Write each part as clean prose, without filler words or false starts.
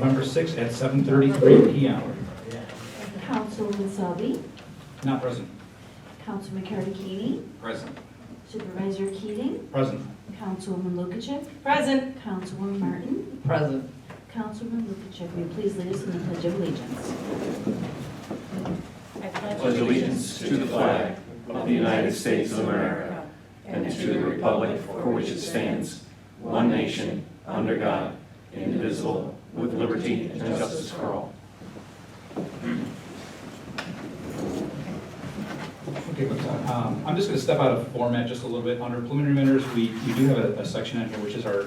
November 6th at 7:30 p.m. Councilwoman Selby, Not present. Councilman Cardicchini, Present. Supervisor Keating, Present. Councilwoman Lukacek, Present. Councilwoman Martin, Present. Councilwoman Lukacek, will you please lead us in the Pledge of Allegiance? Pledge allegiance to the flag of the United States of America and to the republic for which it stands, one nation, under God, indivisible, with liberty and justice for all. Okay, but, I'm just going to step out of format just a little bit. Under preliminary matters, we do have a section in here, which is our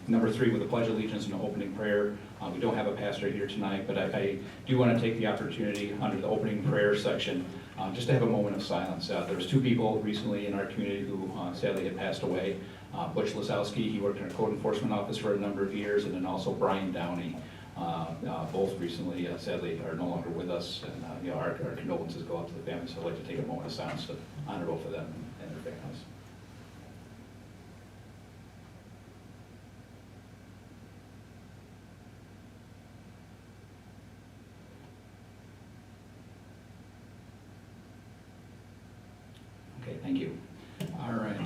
number 3 with the Pledge of Allegiance and the opening prayer. We don't have a pastor here tonight, but I do want to take the opportunity under the opening prayer section just to have a moment of silence. There was 2 people recently in our community who sadly had passed away. Butch Lasowski, he worked in our code enforcement office for a number of years, and then also Brian Downey. Both recently, sadly, are no longer with us, and our condolences go out to the families. So I'd like to take a moment of silence to honor both of them and their families. Okay, thank you. All right,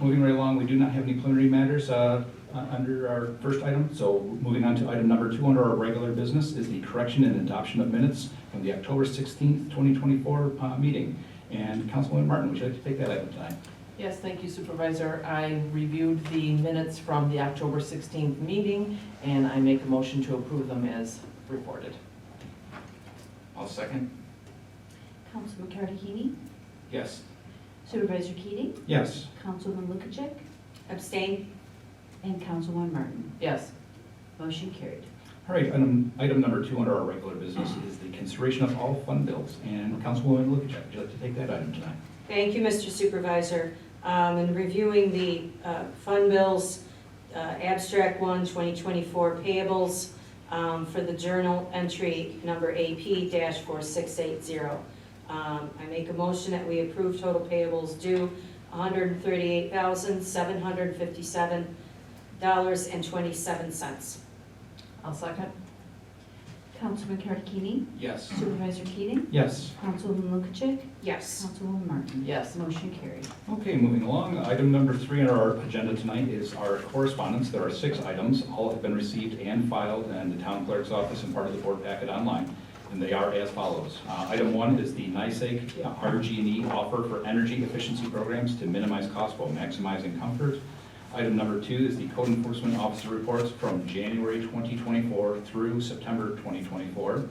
moving right along, we do not have any preliminary matters under our first item. So moving on to item number 2 under our regular business is the correction and adoption of minutes from the October 16th, 2024 meeting. And Councilwoman Martin, would you like to take that item tonight? Yes, thank you, Supervisor. I reviewed the minutes from the October 16th meeting, and I make a motion to approve them as reported. I'll second. Councilman Cardicchini, Yes. Supervisor Keating, Yes. Councilwoman Lukacek, Abstain? and Councilwoman Martin. Yes. Motion carried. All right, item number 2 under our regular business is the consideration of all fund bills. And Councilwoman Lukacek, would you like to take that item tonight? Thank you, Mr. Supervisor. In reviewing the fund bills, Abstract 1, 2024 payables for the journal entry number AP-4680. I make a motion that we approve total payables due $138,757.27. I'll second. Councilman Cardicchini, Yes. Supervisor Keating, Yes. Councilwoman Lukacek, Yes. Councilwoman Martin. Yes. Motion carried. Okay, moving along, item number 3 on our agenda tonight is our correspondence. There are 6 items. All have been received and filed in the town clerk's office and part of the board packet online, and they are as follows. Item 1 is the NYSEG RG&E offer for energy efficiency programs to minimize cost while maximizing comfort. Item number 2 is the code enforcement officer reports from January 2024 through September 2024.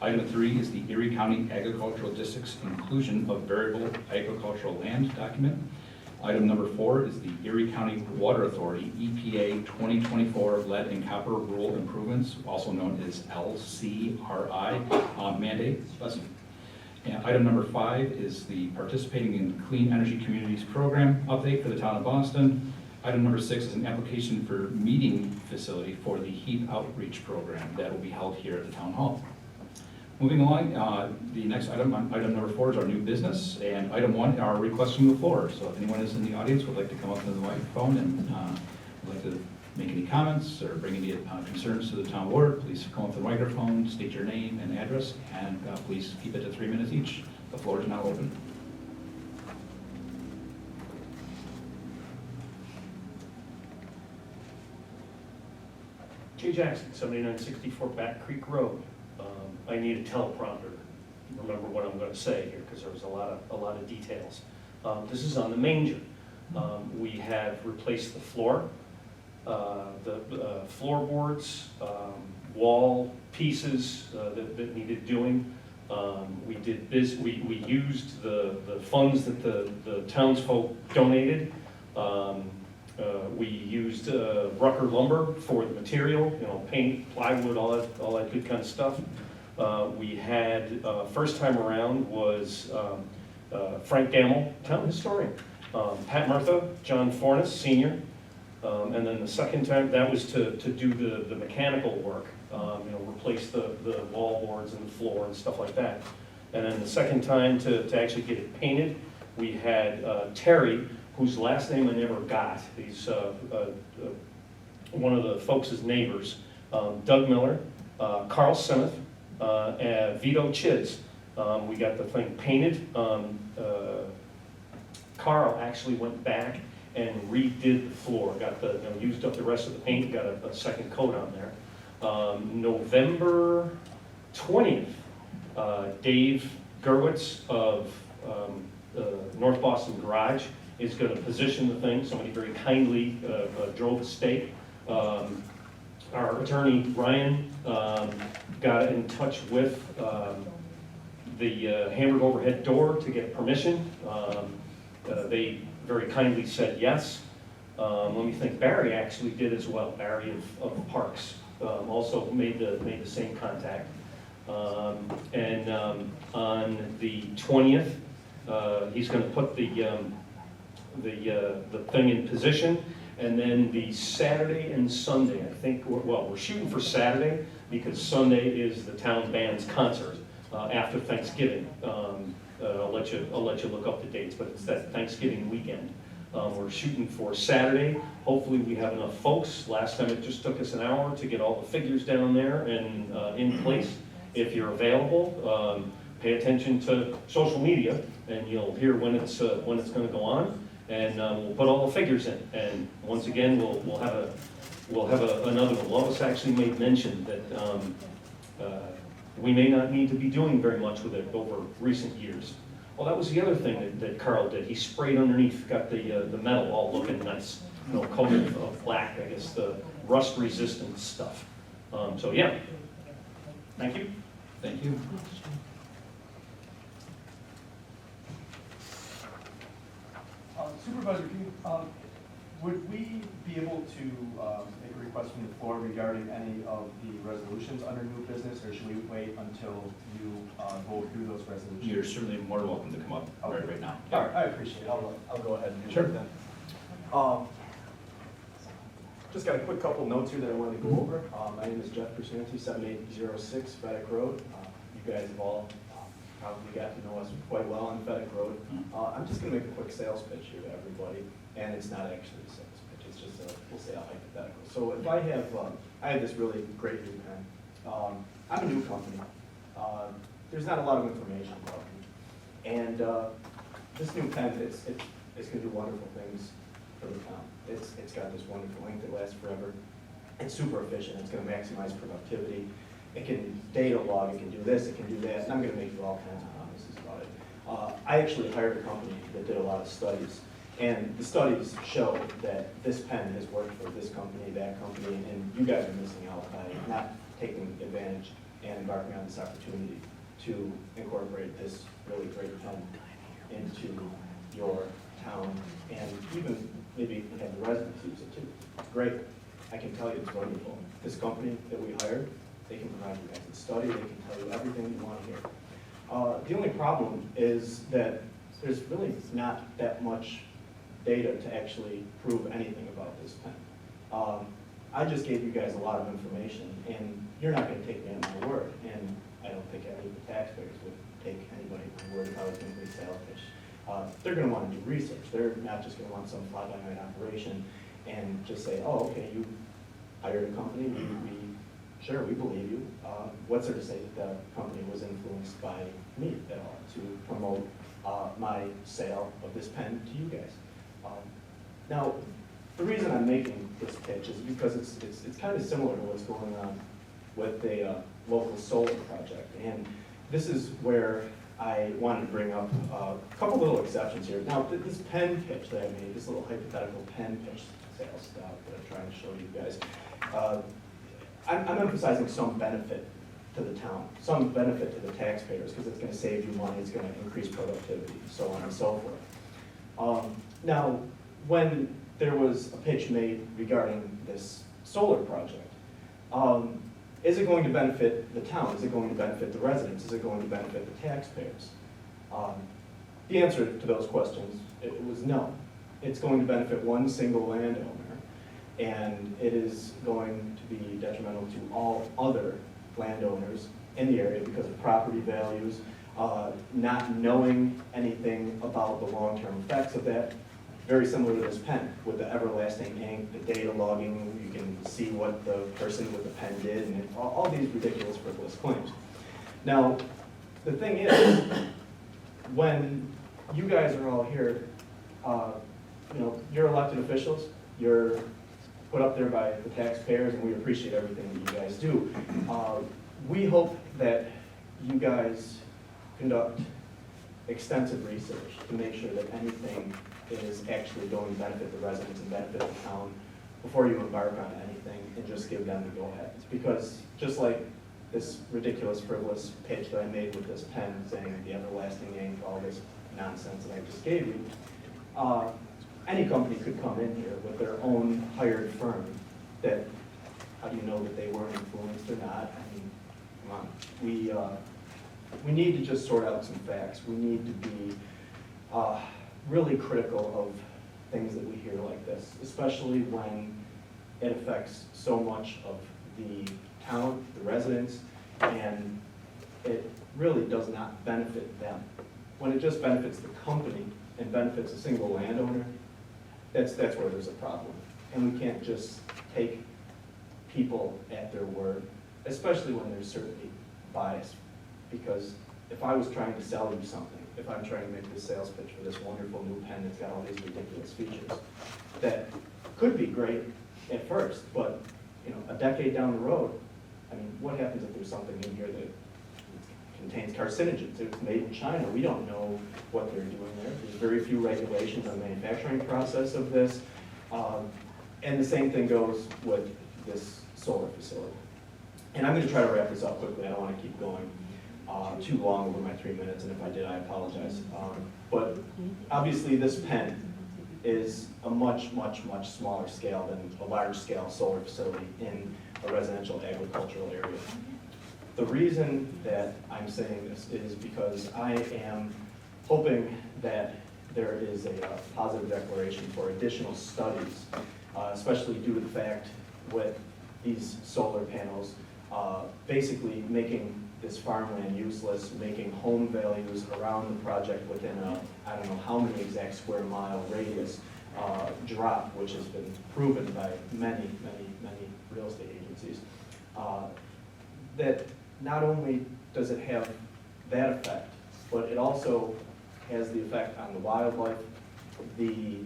Item 3 is the Erie County Agricultural District's inclusion of variable agricultural land document. Item number 4 is the Erie County Water Authority EPA 2024 lead and copper rule improvements, also known as LCRI mandate. And item number 5 is the participating in Clean Energy Communities program update for the town of Boston. Item number 6 is an application for meeting facility for the HEAP outreach program that will be held here at the town hall. Moving along, the next item, item number 4 is our new business, and item 1 are requests from the floor. So if anyone is in the audience would like to come up to the microphone and would like to make any comments or bring any concerns to the town board, please come up to the microphone, state your name and address, and please keep it to 3 minutes each. The floor is now open. Jay Jackson, 7964 Back Creek Road. I need a teleprompter to remember what I'm going to say here because there was a lot of details. This is on the manger. We have replaced the floor, the floorboards, wall pieces that needed doing. We used the funds that the townsfolk donated. We used Rucker lumber for the material, paint, plywood, all that good kind of stuff. We had, first time around was Frank Gamble, town historian, Pat Murtha, John Fornes, senior, and then the second time, that was to do the mechanical work, replace the wall boards and the floor and stuff like that. And then the second time to actually get it painted, we had Terry, whose last name I never got. He's one of the folks' neighbors, Doug Miller, Carl Simmeth, and Vito Chids. We got the thing painted. Carl actually went back and redid the floor, got the, used up the rest of the paint, got a second coat on there. November 20th, Dave Gerwitz of North Boston Garage is going to position the thing. Somebody very kindly drove a stake. Our attorney, Ryan, got in touch with the Hamburg overhead door to get permission. They very kindly said yes. Let me think, Barry actually did as well. Barry of Parks also made the same contact. And on the 20th, he's going to put the thing in position. And then the Saturday and Sunday, I think, we're shooting for Saturday because Sunday is the town band's concert after Thanksgiving. I'll let you look up the dates, but it's that Thanksgiving weekend. We're shooting for Saturday. Hopefully we have enough folks. Last time it just took us an hour to get all the figures down there and in place. If you're available, pay attention to social media and you'll hear when it's going to go on. And we'll put all the figures in. And once again, we'll have another one. Lois actually made mention that we may not need to be doing very much with it over recent years. Well, that was the other thing that Carl did. He sprayed underneath, got the metal all looking nice, coated of black, I guess, the rust-resistant stuff. So yeah, thank you. Thank you. Supervisor, would we be able to make a request from the floor regarding any of the resolutions under new business, or should we wait until you go through those resolutions? You're certainly more than welcome to come up right now. All right, I appreciate it. I'll go ahead and do Sure. that then. Just got a quick couple notes here that I wanted to go over. My name is Jeff Persanti, 7806 Fedek Road. You guys have all probably got to know us quite well on Fedek Road. I'm just going to make a quick sales pitch here to everybody, and it's not actually a sales pitch. It's just we'll say a hypothetical. So if I have this really great new pen. I'm a new company. There's not a lot of information about me, and this new pen, it's going to do wonderful things for the town. It's got this wonderful ink that lasts forever. It's super efficient. It's going to maximize productivity. It can data log, it can do this, it can do that, and I'm going to make you all kinds of promises about it. I actually hired a company that did a lot of studies, and the studies show that this pen has worked for this company, that company, and you guys are missing out by not taking advantage and embarking on this opportunity to incorporate this really great pen into your town, and even maybe have the residents use it too. Great. I can tell you it's wonderful. This company that we hired, they can provide you guys a study, they can tell you everything you want to hear. The only problem is that there's really not that much data to actually prove anything about this pen. I just gave you guys a lot of information, and you're not going to take me at my word, and I don't think any of the taxpayers would take anybody at my word if I was going to be sales pitch. They're going to want to do research. They're not just going to want some fly-by-night operation and just say, oh, okay, you hired a company, sure, we believe you. What's there to say that the company was influenced by me at all to promote my sale of this pen to you guys? Now, the reason I'm making this pitch is because it's kind of similar to what's going on with the local solar project. And this is where I wanted to bring up a couple little exceptions here. Now, this pen pitch that I made, this little hypothetical pen pitch sales stuff that I'm trying to show you guys, I'm emphasizing some benefit to the town, some benefit to the taxpayers, because it's going to save you money, it's going to increase productivity, so on and so forth. Now, when there was a pitch made regarding this solar project, is it going to benefit the town? Is it going to benefit the residents? Is it going to benefit the taxpayers? The answer to those questions, it was no. It's going to benefit one single landowner, and it is going to be detrimental to all other landowners in the area because of property values, not knowing anything about the long-term effects of that very similar to this pen with the everlasting ink, the data logging, you can see what the person with the pen did, and all these ridiculous frivolous claims. Now, the thing is, when you guys are all here, you're elected officials, you're put up there by the taxpayers, and we appreciate everything that you guys do. We hope that you guys conduct extensive research to make sure that anything is actually going to benefit the residents and benefit the town before you embark on anything and just give them the go-ahead. Because just like this ridiculous, frivolous pitch that I made with this pen saying the everlasting ink, all this nonsense that I just gave you, any company could come in here with their own hired firm that, how do you know that they weren't influenced or not? I mean, come on. We need to just sort out some facts. We need to be really critical of things that we hear like this, especially when it affects so much of the town, the residents, and it really does not benefit them. When it just benefits the company and benefits a single landowner, that's where there's a problem. And we can't just take people at their word, especially when there's certainly bias. Because if I was trying to sell you something, if I'm trying to make this sales pitch for this wonderful new pen that's got all these ridiculous features, that could be great at first, but a decade down the road, I mean, what happens if there's something in here that contains carcinogens? It's made in China. We don't know what they're doing there. There's very few regulations on the manufacturing process of this. And the same thing goes with this solar facility. And I'm going to try to wrap this up quickly. I don't want to keep going too long over my 3 minutes, and if I did, I apologize. But obviously this pen is a much, much, much smaller scale than a large-scale solar facility in a residential agricultural area. The reason that I'm saying this is because I am hoping that there is a positive declaration for additional studies, especially due to the fact with these solar panels basically making this farmland useless, making home values around the project within I don't know how many exact square mile radius drop, which has been proven by many, many, many real estate agencies. That not only does it have that effect, but it also has the effect on the wildlife, the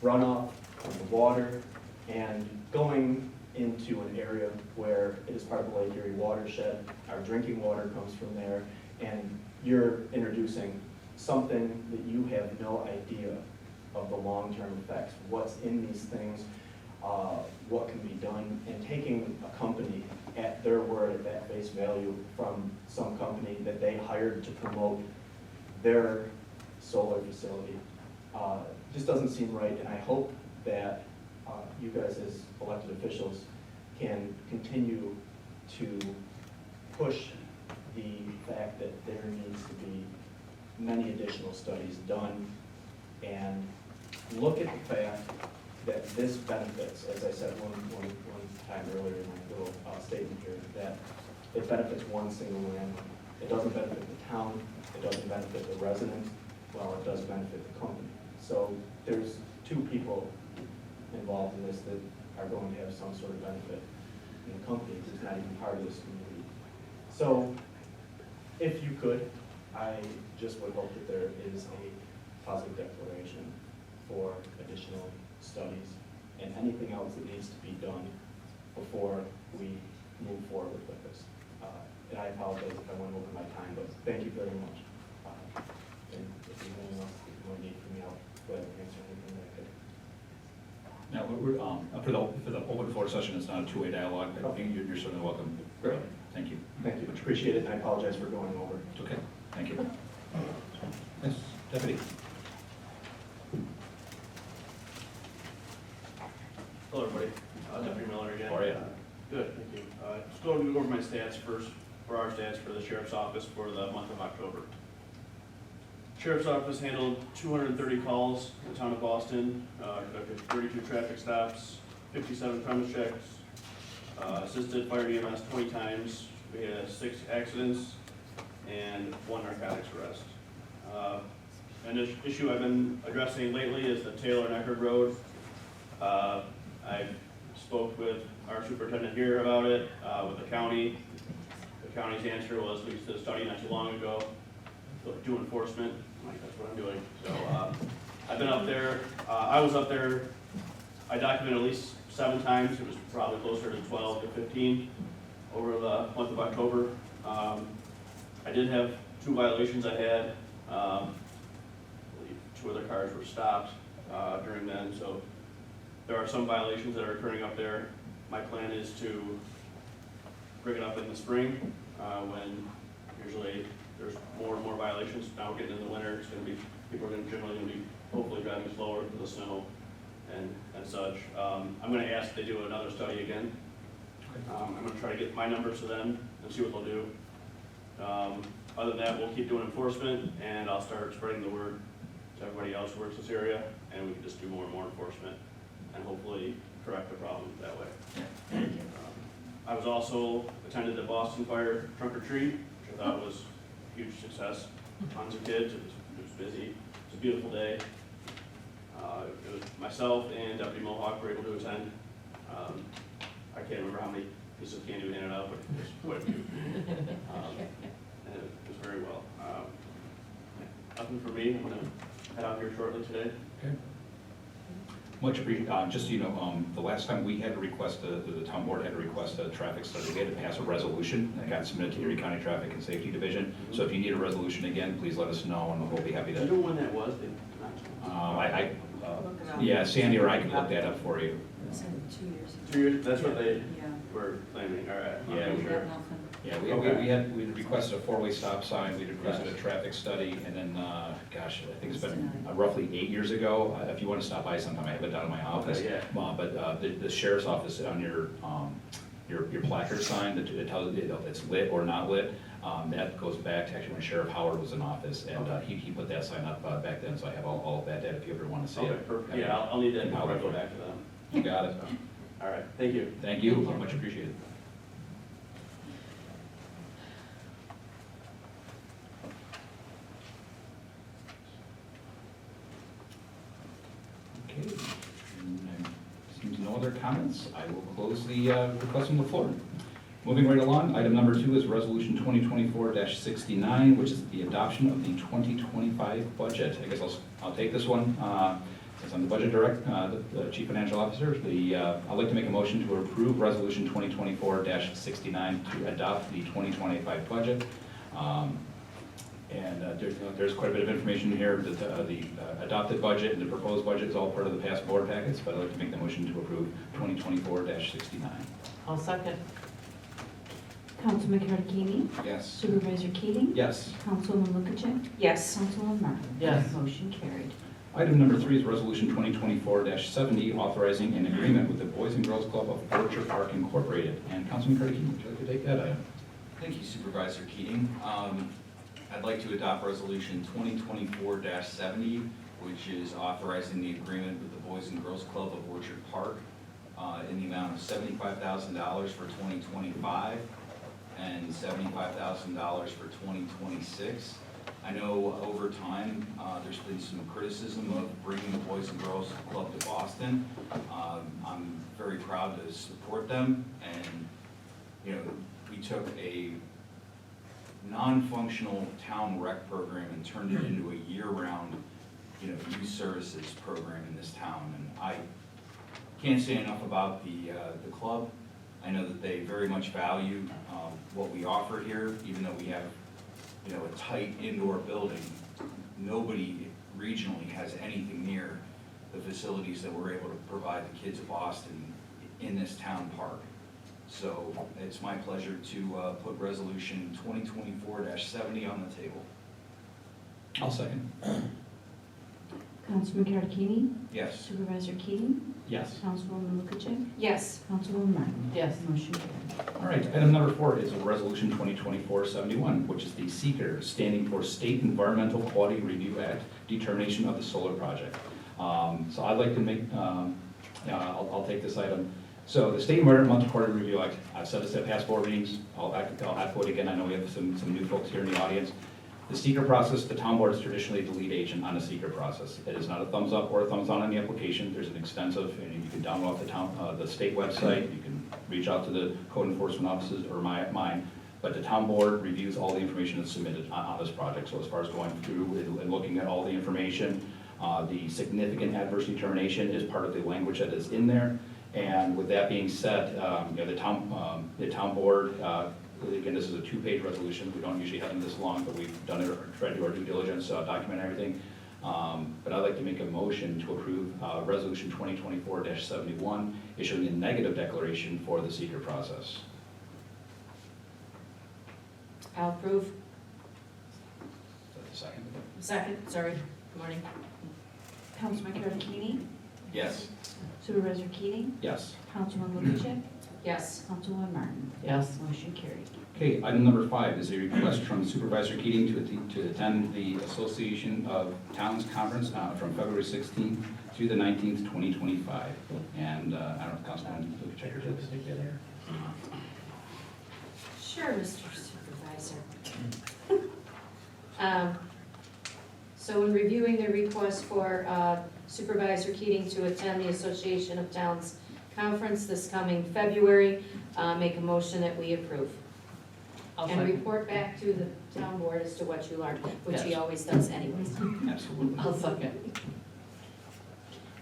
runoff of the water, and going into an area where it is part of the Lake Erie watershed. Our drinking water comes from there, and you're introducing something that you have no idea of the long-term effects, what's in these things, what can be done, and taking a company at their word, at that face value, from some company that they hired to promote their solar facility, just doesn't seem right, and I hope that you guys as elected officials can continue to push the fact that there needs to be many additional studies done, and look at the fact that this benefits, as I said one time earlier in my little statement here, that it benefits one single landowner. It doesn't benefit the town, it doesn't benefit the residents, well, it does benefit the company. So there's two people involved in this that are going to have some sort of benefit, and the company is not even part of this community. So if you could, I just would hope that there is a positive declaration for additional studies and anything else that needs to be done before we move forward with this. And I apologize if I went over my time, but thank you very much. And if there's anything else that you want to need from me, I'll go ahead and answer anything that I could. Now, for the open floor session, it's not a two-way dialogue, but you're certainly welcome. Great. Thank you. Thank you, much appreciate it, and I apologize for going over. It's okay. Thank you. Yes, Deputy. Hello, everybody. Deputy Miller again. How are you? Good, thank you. Just going over my stats first, for our stats for the Sheriff's Office for the month of October. Sheriff's Office handled 230 calls in the town of Boston, conducted 32 traffic stops, 57 premise checks, assisted fire EMS 20 times. We had 6 accidents and 1 narcotics arrest. issue I've been addressing lately is the Taylor and Eckerd Road. I spoke with our superintendent here about it, with the county. The county's answer was, we did a study not too long ago, do enforcement. I'm like, that's what I'm doing. So I've been up there, I was up there, I documented at least 7 times. It was probably closer to 12 to 15 over the month of October. I did have 2 violations I had. I believe 2 other cars were stopped during then, so there are some violations that are occurring up there. My plan is to bring it up in the spring, when usually there's more and more violations. Now we're getting in the winter, it's gonna be, people are generally gonna be hopefully driving slower with the snow and such. I'm gonna ask if they do another study again. I'm gonna try to get my numbers to them and see what they'll do. Other than that, we'll keep doing enforcement, and I'll start spreading the word to everybody else who works this area, and we can just do more and more enforcement, and hopefully correct the problem that way. I was also attended the Boston Fire trunk or treat, which I thought was a huge success. Tons of kids, it was busy, it's a beautiful day. It was myself and Deputy Mohawk were able to attend. I can't remember how many pieces of candy we handed out, but it was quite a few. And it was very well. Nothing for me, I'm gonna head out here shortly today. Okay. Much appreciated. Just so you know, the last time we had to request, the town board had to request a traffic study, we had to pass a resolution that got submitted to Erie County Traffic and Safety Division. So if you need a resolution again, please let us know, and we'll be happy Do you to. know when that was? Yeah, Sandy or I can look that up for you. Was it 2 years ago? 2 years, that's what they Yeah. were claiming, all right. Yeah, We Sure. got nothing. Yeah, we had requested a 4-way stop sign, we requested a traffic study, and then, gosh, I think it's been roughly 8 years ago. If you want to stop by sometime, I have it down in my office. Okay, yeah. But the sheriff's office on your placard sign that it tells you if it's lit or not lit, that goes back to actually when Sheriff Howard was in office, and he put that sign up back then, so I have all of that data if you ever want to see Okay, it. perfect. Yeah, I'll need that before I go back to them. You got it. All right, thank you. Thank you, much appreciated. Okay, and there seems no other comments. I will close the request from the floor. Moving right along, item number 2 is resolution 2024-69, which is the adoption of the 2025 budget. I guess I'll take this one. As I'm the budget director, the chief financial officer, I'd like to make a motion to approve resolution 2024-69 to adopt the 2025 budget. There's quite a bit of information here that the adopted budget and the proposed budget is all part of the past board packets, but I'd like to make the motion to approve 2024-69. I'll second. Councilman Cardini? Yes. Supervisor Keating? Yes. Councilwoman Lukacek? Yes. Councilwoman Martin? Yes. Motion carried. Item number 3 is resolution 2024-70, authorizing an agreement with the Boys and Girls Club of Orchard Park Incorporated. And Councilman Cardini, would you like to take that item? Thank you, Supervisor Keating. I'd like to adopt resolution 2024-70, which is authorizing the agreement with the Boys and Girls Club of Orchard Park in the amount of $75,000 for 2025 and $75,000 for 2026. I know over time, there's been some criticism of bringing the Boys and Girls Club to Boston. I'm very proud to support them, and, you know, we took a non-functional town rec program and turned it into a year-round, youth services program in this town. And I can't say enough about the club. I know that they very much value what we offer here, even though we have, a tight indoor building. Nobody regionally has anything near the facilities that we're able to provide the kids of Boston in this town park. So it's my pleasure to put resolution 2024-70 on the table. I'll second. Councilman Cardini? Yes. Supervisor Keating? Yes. Councilwoman Lukacek? Yes. Councilwoman Martin? Yes. Motion carried. All right, item number 4 is a resolution 2024-71, which is the SEEKR, standing for State Environmental Quality Review Act, determination of the solar project. So I'd like to make, I'll take this item. So the State Environmental Quality Review Act, I've said this at past board meetings, I'll echo it again, I know we have some new folks here in the audience. The seeker process, the town board is traditionally the lead agent on the seeker process. It is not a thumbs up or a thumbs down on the application. There's an extensive, and you can download the state website, you can reach out to the code enforcement offices or mine, but the town board reviews all the information that's submitted on this project. So as far as going through and looking at all the information, the significant adverse determination is part of the language that is in there. And with that being said, the town board, again, this is a 2-page resolution. We don't usually have them this long, but we've done it, tried to do our due diligence, document everything. But I'd like to make a motion to approve Resolution 2024-71, issuing a negative declaration for the seeker process. I'll approve. Is that the second? Second, sorry. Good morning. Councilman Karakini, Yes. Supervisor Keating, Yes. Councilman Lukashev, Yes. Councilwoman Martin. Yes. Motion carried. Okay, item number 5 is a request from Supervisor Keating to attend the Association of Towns Conference from February 16th through the 19th, 2025. And I don't know if Councilman Lukashev or take that here. Sure, Mr. Supervisor. So in reviewing the request for Supervisor Keating to attend the Association of Towns Conference this coming February, make a motion that we approve. I'll And second. report back to the town board as to what you learned, which he Yes. always does anyways. Absolutely. I'll second.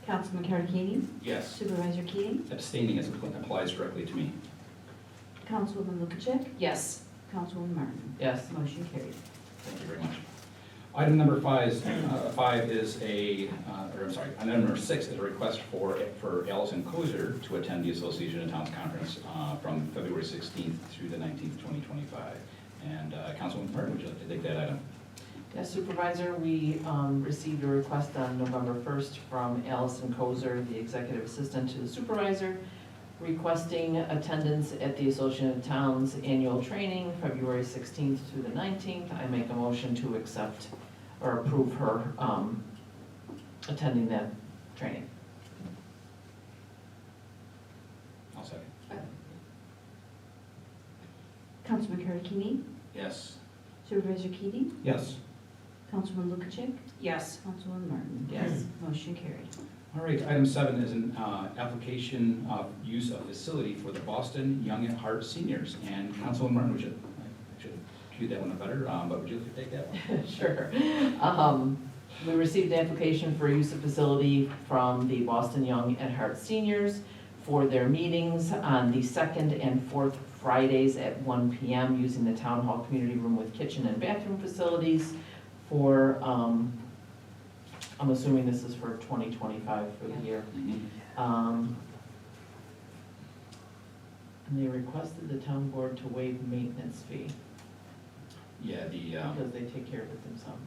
Councilman Karakini, Yes. Supervisor Keating, Abstaining as it applies directly to me. Councilwoman Lukashev, Yes. Councilwoman Martin. Yes. Motion carried. Thank you very much. Item number 5 is item number 6 is a request for Allison Kozer to attend the Association of Towns Conference from February 16th through the 19th, 2025. And Councilwoman Martin, would you like to take that item? Yes, Supervisor, we received a request on November 1st from Allison Kozer, the Executive Assistant to the Supervisor, requesting attendance at the Association of Towns Annual Training, February 16th through the 19th. I make a motion to accept or approve her attending that training. I'll second. Councilman Karakini, Yes. Supervisor Keating, Yes. Councilwoman Lukashev, Yes. Councilwoman Martin. Yes. Motion carried. All right, item 7 is an application of use of facility for the Boston Young at Heart Seniors. And Councilwoman Martin, I should cue that one up better, but would you like to take that one? Sure. We received an application for use of facility from the Boston Young at Heart Seniors for their meetings on the 2nd and 4th Fridays at 1 p.m. using the Town Hall Community Room with kitchen and bathroom facilities for, I'm assuming this is for 2025 for the year. And they requested the town board to waive maintenance fee Yeah, because they take care of it themselves.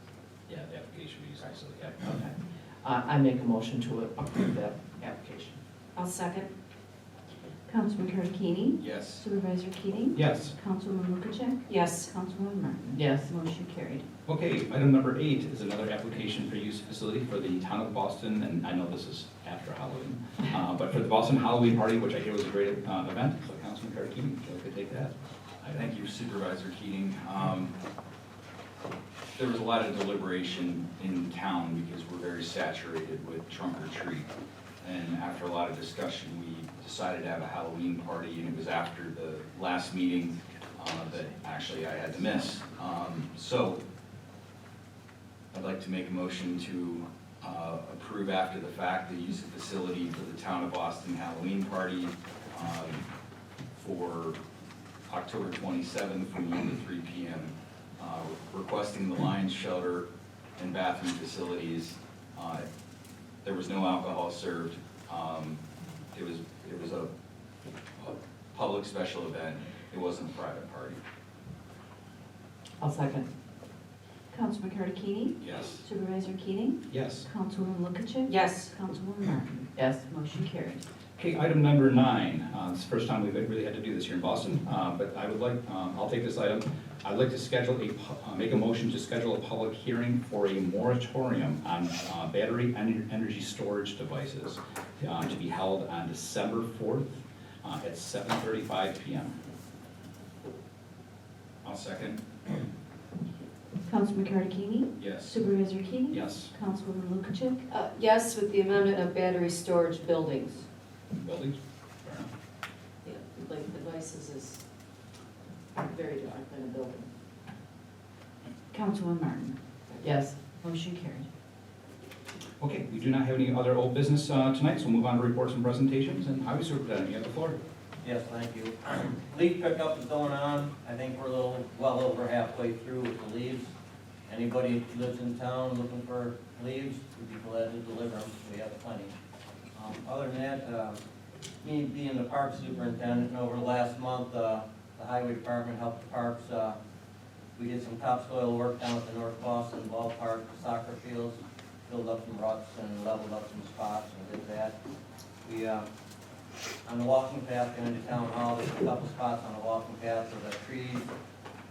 the application we use facility. Okay. I make a motion to approve that application. I'll second. Councilman Karakini, Yes. Supervisor Keating, Yes. Councilwoman Lukashev, Yes. Councilwoman Martin. Yes. Motion carried. Okay, item number 8 is another application for use of facility for the town of Boston, and I know this is after Halloween, but for the Boston Halloween Party, which I hear was a great event, so Councilman Karakini, would you like to take that? Thank you, Supervisor Keating. There was a lot of deliberation in town because we're very saturated with trunk or treat. And after a lot of discussion, we decided to have a Halloween party, and it was after the last meeting that actually I had to miss. So I'd like to make a motion to approve after the fact the use of facility for the Town of Boston Halloween Party for October 27th from 1 to 3 p.m. Requesting the Lions Shelter and bathroom facilities. There was no alcohol served. It was a public special event. It wasn't a private party. I'll second. Councilman Karakini, Yes. Supervisor Keating, Yes. Councilwoman Lukashev, Yes. Councilwoman Martin. Yes. Motion carried. Okay, item number 9. It's the first time we've really had to do this here in Boston, but I would like, I'll take this item. I'd like to schedule make a motion to schedule a public hearing for a moratorium on battery energy storage devices to be held on December 4th at 7:35 p.m. I'll second. Councilman Cardicini? Yes. Supervisor King? Yes. Councilwoman Lukacek? Yes, with the amendment of battery storage buildings. Buildings? Fair enough. Yeah, like devices is very different than a building. Councilwoman Martin? Yes. Motion carried. Okay, we do not have any other old business tonight, so we'll move on to reports and presentations, and Highway Superintendent, you have the floor. Yes, thank you. Leaf pickup is going on. I think we're well over halfway through with the leaves. Anybody who lives in town looking for leaves, we'd be glad to deliver them. We have plenty. Other than that, me being the park superintendent, and over the last month, the highway department helped the parks. We did some topsoil work down at the North Boston Ballpark, soccer fields, filled up some ruts and leveled up some spots and did that. We, on the walking path going to Town Hall, there's a couple spots on the walking path where the trees,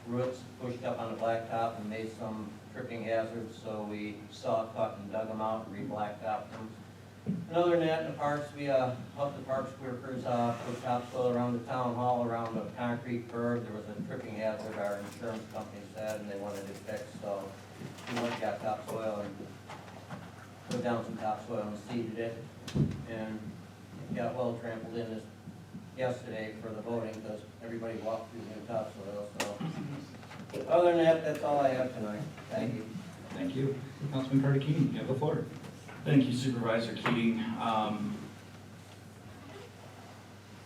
roots pushed up on the blacktop and made some tripping hazards, so we saw cut and dug them out and re-blacktopped them. And other than that, in the parks, we helped the parks workers put topsoil around the Town Hall, around the concrete curb. There was a tripping hazard, our insurance company said, and they wanted it fixed, so we went and got topsoil and put down some topsoil and seeded it, and got well trampled in this yesterday for the voting, because everybody walked through the new topsoil, so. Other than that, that's all I have tonight. Thank you. Thank you. Councilman Cardicini, you have the floor. Thank you Supervisor Keating. I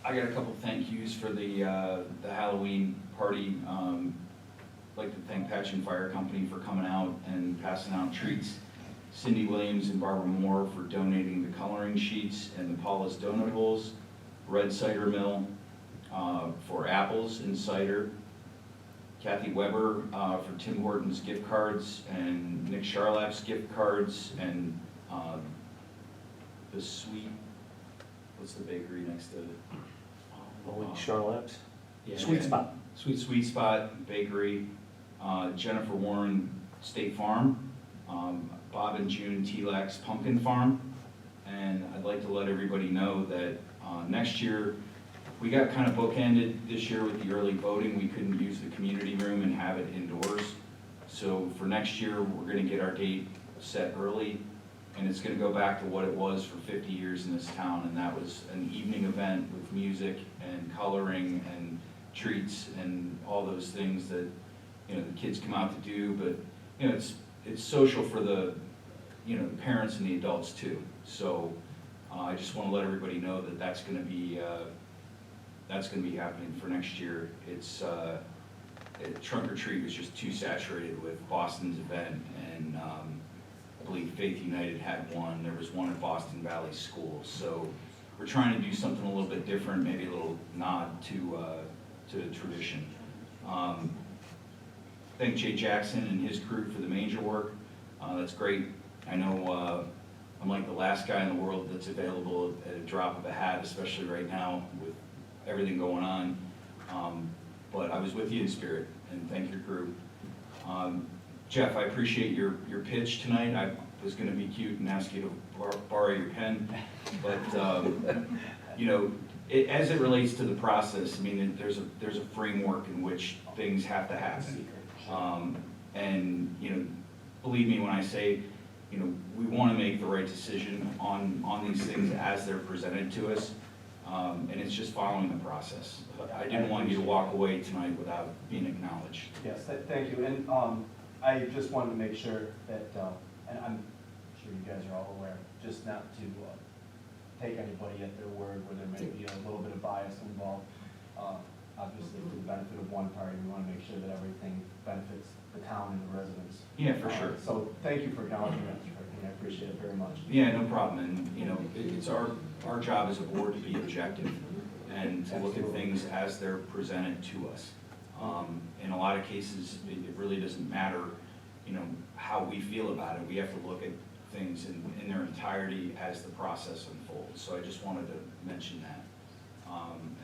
got a couple thank yous for the Halloween party. I'd like to thank Patchen Fire Company for coming out and passing out treats. Cindy Williams and Barbara Moore for donating the coloring sheets and the Paula's Donut Holes. Red Cider Mill for apples and cider. Kathy Weber for Tim Hortons gift cards, and Nick Charlap's gift cards, and the Sweet, what's the bakery next to it? Charlotte's? Yeah, Sweet Spot. Sweet Spot Bakery, Jennifer Warren State Farm, Bob and June T-Lex Pumpkin Farm. And I'd like to let everybody know that next year, we got kind of bookended this year with the early voting. We couldn't use the community room and have it indoors. So for next year, we're gonna get our date set early, and it's gonna go back to what it was for 50 years in this town, and that was an evening event with music and coloring and treats and all those things that, you know, the kids come out to do, but, you know, it's social for the, you know, the parents and the adults too. So I just wanna let everybody know that that's gonna be happening for next year. It's, Trunk or Treat was just too saturated with Boston's event, and I believe Faith United had one. There was one at Boston Valley School. So we're trying to do something a little bit different, maybe a little nod to tradition. Thank Jay Jackson and his crew for the manger work. That's great. I know I'm like the last guy in the world that's available at a drop of a hat, especially right now with everything going on. But I was with you in spirit, and thank your crew. Jeff, I appreciate your pitch tonight. I was gonna be cute and ask you to borrow your pen, but, you know, as it relates to the process, I mean, there's a framework in which things have to happen. And, you know, believe me when I say, you know, we wanna make the right decision on these things as they're presented to us. And it's just following the process. I didn't want you to walk away tonight without being acknowledged. Yes, thank you, and I just wanted to make sure that, and I'm sure you guys are all aware, just not to take anybody at their word where there may be a little bit of bias involved. Obviously, for the benefit of one party, we want to make sure that everything benefits the town and the residents. Yeah, for sure. So thank you for acknowledging that, Mr. President. I appreciate it very much. Yeah, no problem. And, you know, it's our job as a board to be objective and to look at things as they're presented to us. In a lot of cases, it really doesn't matter, you know, how we feel about it. We have to look at things in their entirety as the process unfolds. So I just wanted to mention that.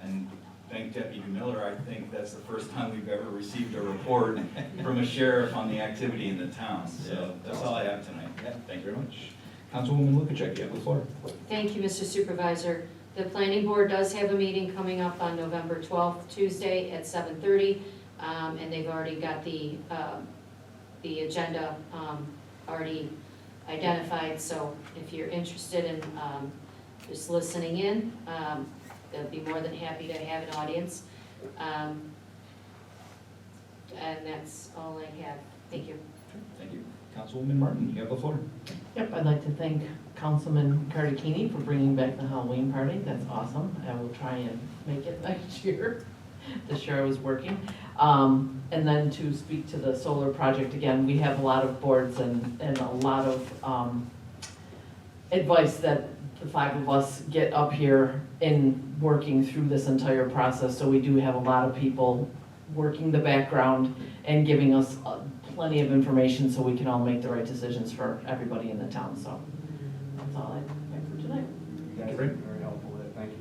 And thank Deputy Miller. I think that's the first time we've ever received a report from a sheriff on the activity in the town. So that's all I have tonight. Yeah, thank you very much. Councilwoman Lukacek, you have the floor. Thank you, Mr. Supervisor. The planning board does have a meeting coming up on November 12th, Tuesday at 7:30, and they've already got the the agenda already identified, so if you're interested in just listening in, they'll be more than happy to have an audience. And that's all I have. Thank you. Thank you. Councilwoman Martin, you have the floor. Yep, I'd like to thank Councilman Cardicini for bringing back the Halloween party. That's awesome. I will try and make it next year. This year I was working. And then to speak to the solar project again, we have a lot of boards and a lot of advice that the five of us get up here in working through this entire process. So we do have a lot of people working the background and giving us plenty of information so we can all make the right decisions for everybody in the town. So that's all I have for tonight. Thank you, Frank. Very helpful with it, thank you.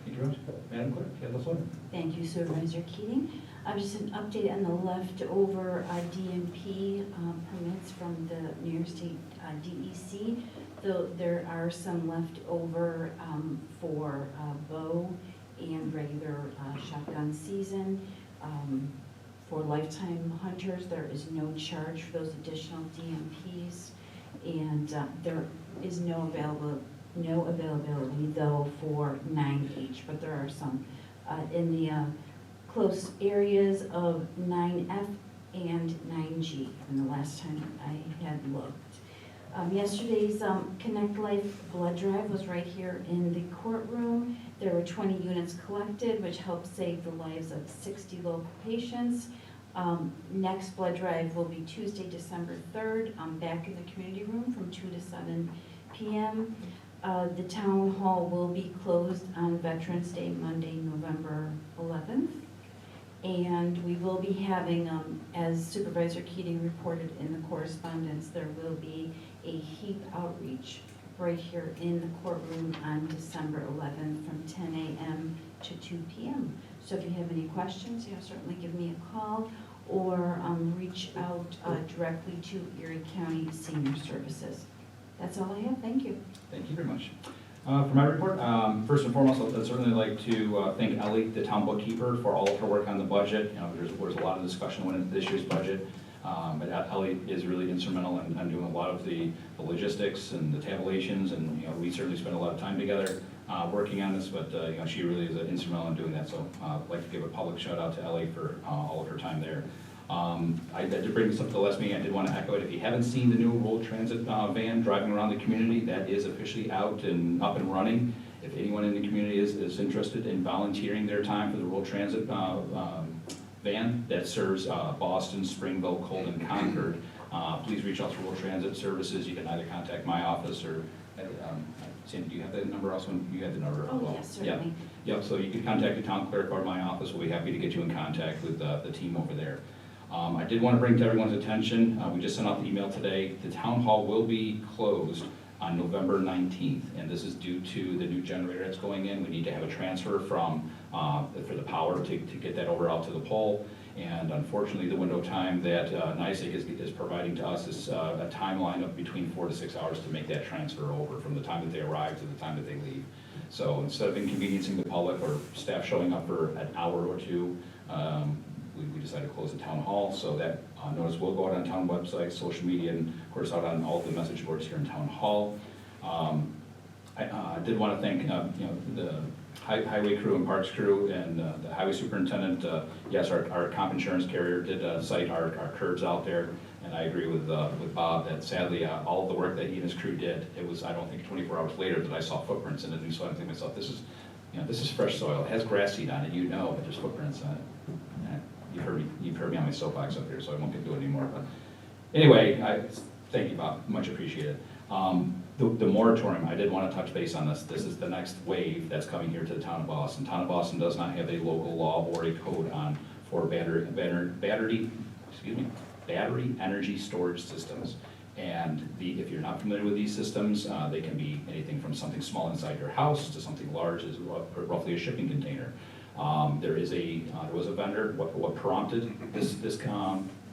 Thank you very much. Madam Clerk, you have the floor. Thank you, Supervisor Keating. Just an update on the leftover DMP permits from the New York State DEC. Though there are some left over for bow and regular shotgun season. For lifetime hunters, there is no charge for those additional DMPs. And there is no availability though for 9H, but there are some in the close areas of 9F and 9G from the last time I had looked. Yesterday's Connect Life blood drive was right here in the courtroom. There were 20 units collected, which helped save the lives of 60 local patients. Next blood drive will be Tuesday, December 3rd, back in the community room from 2 to 7 p.m. The town hall will be closed on Veterans Day, Monday, November 11th. And we will be having, as Supervisor Keating reported in the correspondence, there will be a HEAP outreach right here in the courtroom on December 11th from 10 a.m. to 2 p.m. So if you have any questions, certainly give me a call or reach out directly to Erie County Senior Services. That's all I have. Thank you. Thank you very much. For my report, first and foremost, I'd certainly like to thank Ellie, the town bookkeeper, for all of her work on the budget. There's a lot of discussion when in this year's budget, but Ellie is really instrumental in doing a lot of the logistics and the tabulations, and we certainly spend a lot of time together working on this, but she really is instrumental in doing that. So I'd like to give a public shout out to Ellie for all of her time there. I did bring this up to the last meeting. I did want to echo it. If you haven't seen the new Roll Transit van driving around the community, that is officially out and up and running. If anyone in the community is interested in volunteering their time for the Roll Transit van that serves Boston, Springville, Colden, Concord, please reach out to Roll Transit Services. You can either contact my office or Sandy, do you have that number also? You have the number as well? Oh, yes, certainly. Yeah, so you can contact the town clerk or my office. We'll be happy to get you in contact with the team over there. I did want to bring to everyone's attention, we just sent out the email today, the town hall will be closed on November 19th, and this is due to the new generator that's going in. We need to have a transfer from, for the power to get that over out to the pole, and unfortunately the window time that NYSEG is providing to us is a timeline of between 4 to 6 hours to make that transfer over from the time that they arrive to the time that they leave. So instead of inconveniencing the public or staff showing up for an hour or two, we decided to close the town hall, so that notice will go out on town website, social media, and of course out on all the message boards here in town hall. I did want to thank the highway crew and parks crew and the highway superintendent. Yes, our comp insurance carrier did cite our curbs out there, and I agree with Bob that sadly all of the work that he and his crew did, it was, I don't think 24 hours later that I saw footprints in it, and so I think to myself, this is fresh soil. It has grass seed on it, but there's footprints on it. You've heard me on my soapbox up here, so I won't get to it anymore. But anyway, thank you, Bob. Much appreciated. The moratorium, I did want to touch base on this. This is the next wave that's coming here to the town of Boston. Town of Boston does not have a local law or a code for battery energy storage systems. And if you're not familiar with these systems, they can be anything from something small inside your house to something large as roughly a shipping container. There was a vendor. What prompted this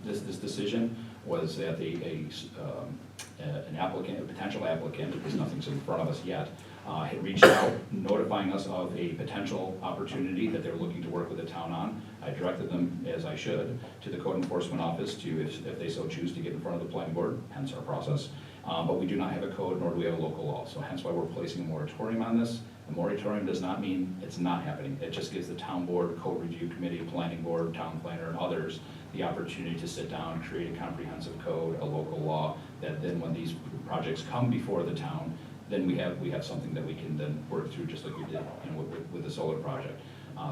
this decision was that an applicant, a potential applicant, because nothing's in front of us yet, had reached out notifying us of a potential opportunity that they're looking to work with the town on. I directed them, as I should, to the code enforcement office to, if they so choose, to get in front of the planning board, hence our process. But we do not have a code, nor do we have a local law, so hence why we're placing a moratorium on this. A moratorium does not mean it's not happening. It just gives the town board, code review committee, planning board, town planner, and others the opportunity to sit down, create a comprehensive code, a local law, that then when these projects come before the town, then we have something that we can then work through, just like we did, with the solar project.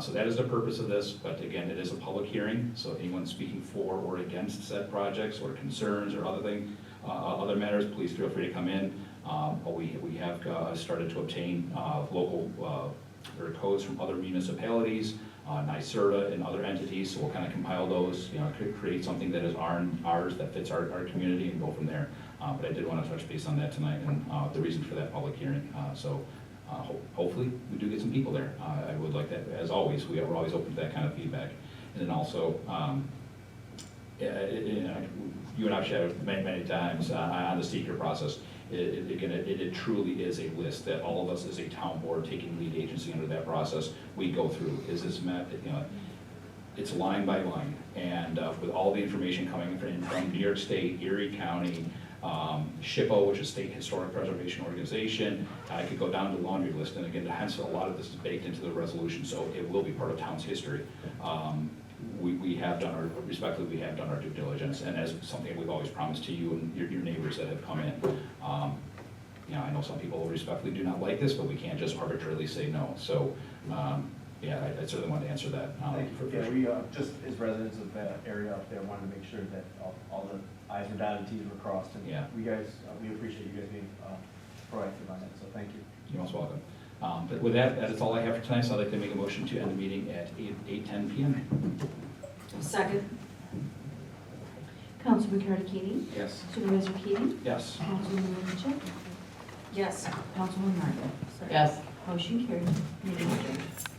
So that is the purpose of this, but again, it is a public hearing, so anyone speaking for or against said projects or concerns or other matters, please feel free to come in. We have started to obtain local codes from other municipalities, NYSERDA and other entities, so we'll kind of compile those, create something that is ours, that fits our community, and go from there. But I did want to touch base on that tonight, and the reason for that public hearing. Hopefully, we do get some people there. I would like that, as always, we're always open to that kind of feedback. And then also, you and I've shared many times on the seeker process. It truly is a list that all of us as a town board taking lead agency under that process, we go through. Is this met? It's line by line, and with all the information coming from New York State, Erie County, SHPO, which is State Historic Preservation Organization. I could go down the laundry list, and again, hence a lot of this is baked into the resolution, so it will be part of town's history. We have done our due diligence, and as something we've always promised to you and your neighbors that have come in. I know some people respectfully do not like this, but we can't just arbitrarily say no. So, yeah, I certainly want to answer that. Yeah, we, just as residents of that area up there, wanted to make sure that all the i's were dotted, t's were crossed. And Yeah. we appreciate you guys being proactive on that, so thank you. You're most welcome. But with that is all I have for tonight, so I'd like to make a motion to end the meeting at 8:10 p.m. Second. Councilman Keating, Yes. Supervisor Keating, Yes. Councilwoman Lincoln, Yes. Councilwoman Martin. Yes. Motion carried. Meeting adjourned.